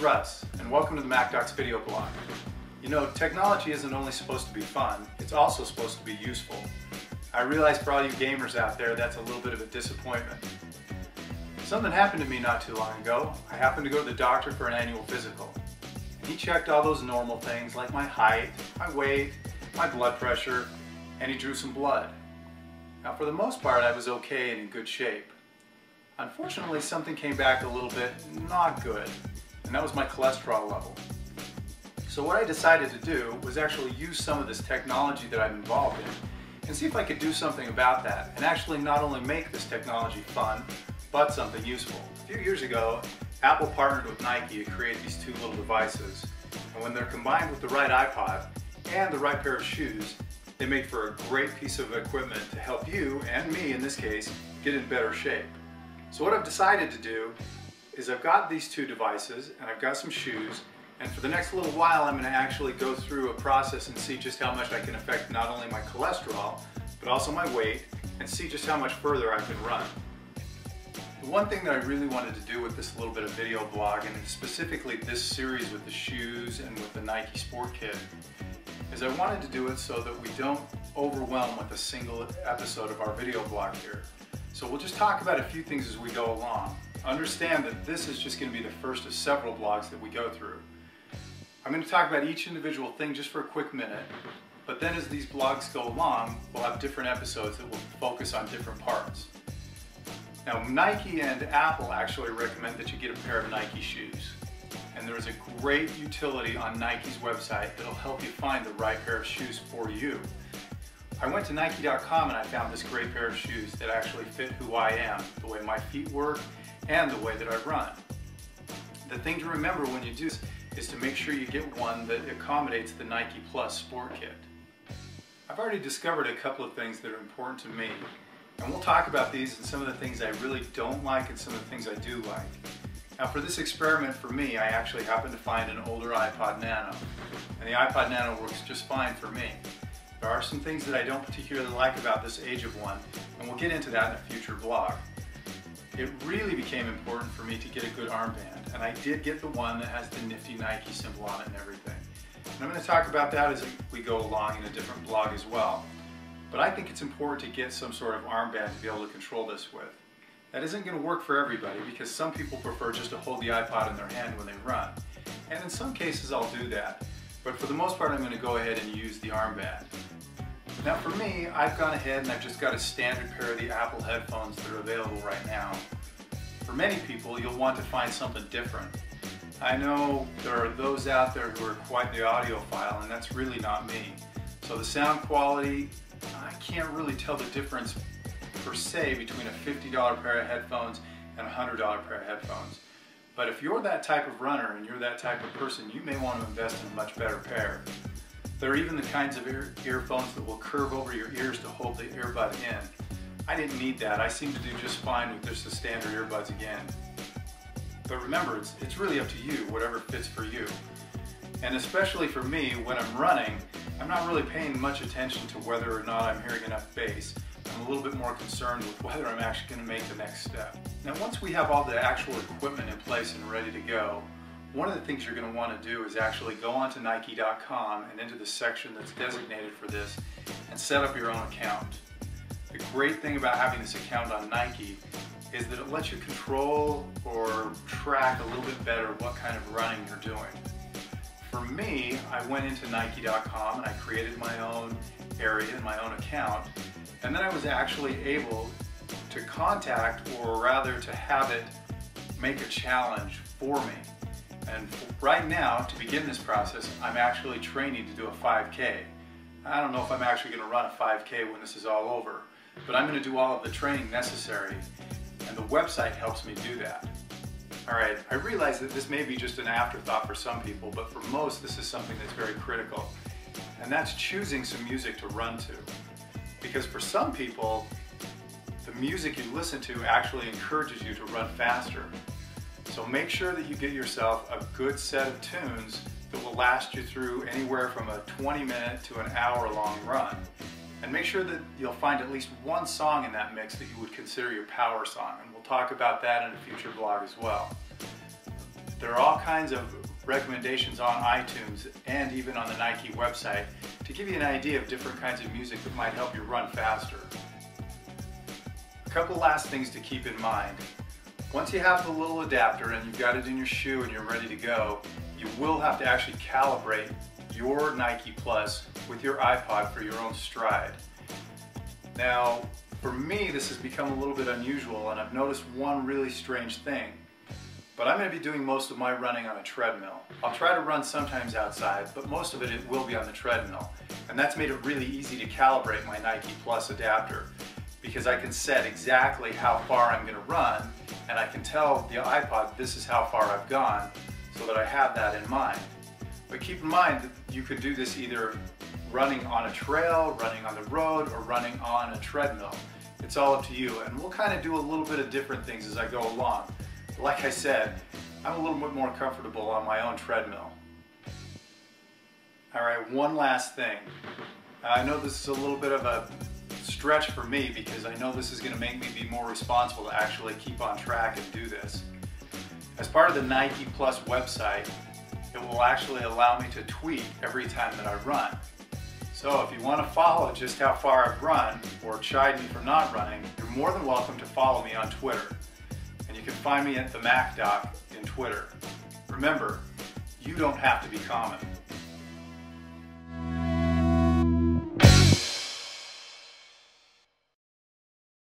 Russ, and welcome to the MacDocs video blog. You know, technology isn't only supposed to be fun, it's also supposed to be useful. I realize for all you gamers out there, that's a little bit of a disappointment. Something happened to me not too long ago. I happened to go to the doctor for an annual physical. He checked all those normal things like my height, my weight, my blood pressure, and he drew some blood. Now, for the most part, I was okay and in good shape. Unfortunately, something came back a little bit not good, and that was my cholesterol level. So what I decided to do was actually use some of this technology that I'm involved in and see if I could do something about that and actually not only make this technology fun, but something useful. A few years ago, Apple partnered with Nike to create these two little devices, and when they're combined with the right iPod and the right pair of shoes, they make for a great piece of equipment to help you, and me in this case, get in better shape. So what I've decided to do is I've got these two devices and I've got some shoes, and for the next little while I'm going to actually go through a process and see just how much I can affect not only my cholesterol, but also my weight, and see just how much further I can run. The one thing that I really wanted to do with this little bit of video blog, and specifically this series with the shoes and with the Nike Sport Kit, is I wanted to do it so that we don't overwhelm with a single episode of our video blog here. So we'll just talk about a few things as we go along. Understand that this is just going to be the first of several blogs that we go through. I'm going to talk about each individual thing just for a quick minute, but then as these blogs go along, we'll have different episodes that will focus on different parts. Now, Nike and Apple actually recommend that you get a pair of Nike shoes. And there is a great utility on Nike's website that'll help you find the right pair of shoes for you. I went to Nike.com and I found this great pair of shoes that actually fit who I am, the way my feet work, and the way that I run. The thing to remember when you do this is to make sure you get one that accommodates the Nike Plus Sport Kit. I've already discovered a couple of things that are important to me, and we'll talk about these and some of the things I really don't like and some of the things I do like. Now, for this experiment for me, I actually happened to find an older iPod Nano, and the iPod Nano works just fine for me. There are some things that I don't particularly like about this age of one, and we'll get into that in a future vlog. It really became important for me to get a good armband, and I did get the one that has the nifty Nike symbol on it and everything. And I'm going to talk about that as we go along in a different vlog as well. But I think it's important to get some sort of armband to be able to control this with. That isn't going to work for everybody because some people prefer just to hold the iPod in their hand when they run. And in some cases I'll do that. But for the most part, I'm going to go ahead and use the armband. Now for me, I've gone ahead and I've just got a standard pair of the Apple headphones that are available right now. For many people, you'll want to find something different. I know there are those out there who are quite the audiophile, and that's really not me. So the sound quality, I can't really tell the difference per se between a $50 pair of headphones and a $100 pair of headphones. But if you're that type of runner and you're that type of person, you may want to invest in a much better pair. There are even the kinds of earphones that will curve over your ears to hold the earbud in. I didn't need that. I seem to do just fine with just the standard earbuds again. But remember, it's really up to you, whatever fits for you. And especially for me, when I'm running, I'm not really paying much attention to whether or not I'm hearing enough bass. I'm a little bit more concerned with whether I'm actually going to make the next step. Now, once we have all the actual equipment in place and ready to go, one of the things you're going to want to do is actually go onto Nike.com and into the section that's designated for this and set up your own account. The great thing about having this account on Nike is that it lets you control or track a little bit better what kind of running you're doing. For me, I went into Nike.com and I created my own area and my own account, and then I was actually able to contact, or rather to have it make a challenge for me. And right now, to begin this process, I'm actually training to do a 5K. I don't know if I'm actually going to run a 5K when this is all over, but I'm going to do all of the training necessary, and the website helps me do that. Alright, I realize that this may be just an afterthought for some people, but for most this is something that's very critical, and that's choosing some music to run to. Because for some people, the music you listen to actually encourages you to run faster. So make sure that you get yourself a good set of tunes that will last you through anywhere from a 20-minute to an hour-long run. And make sure that you'll find at least one song in that mix that you would consider your power song, and we'll talk about that in a future vlog as well. There are all kinds of recommendations on iTunes and even on the Nike website to give you an idea of different kinds of music that might help you run faster. A couple last things to keep in mind. Once you have the little adapter and you've got it in your shoe and you're ready to go, you will have to actually calibrate your Nike Plus with your iPod for your own stride. Now, for me, this has become a little bit unusual, and I've noticed one really strange thing. But I'm going to be doing most of my running on a treadmill. I'll try to run sometimes outside, but most of it will be on the treadmill. And that's made it really easy to calibrate my Nike Plus adapter, because I can set exactly how far I'm going to run, and I can tell the iPod this is how far I've gone, so that I have that in mind. But keep in mind that you could do this either running on a trail, running on the road, or running on a treadmill. It's all up to you, and we'll kind of do a little bit of different things as I go along. But like I said, I'm a little bit more comfortable on my own treadmill. Alright, one last thing. I know this is a little bit of a stretch for me because I know this is going to make me be more responsible to actually keep on track and do this. As part of the Nike Plus website, it will actually allow me to tweet every time that I run. So if you want to follow just how far I've run or chide me for not running, you're more than welcome to follow me on Twitter. And you can find me at the MacDoc in Twitter. Remember, you don't have to be common.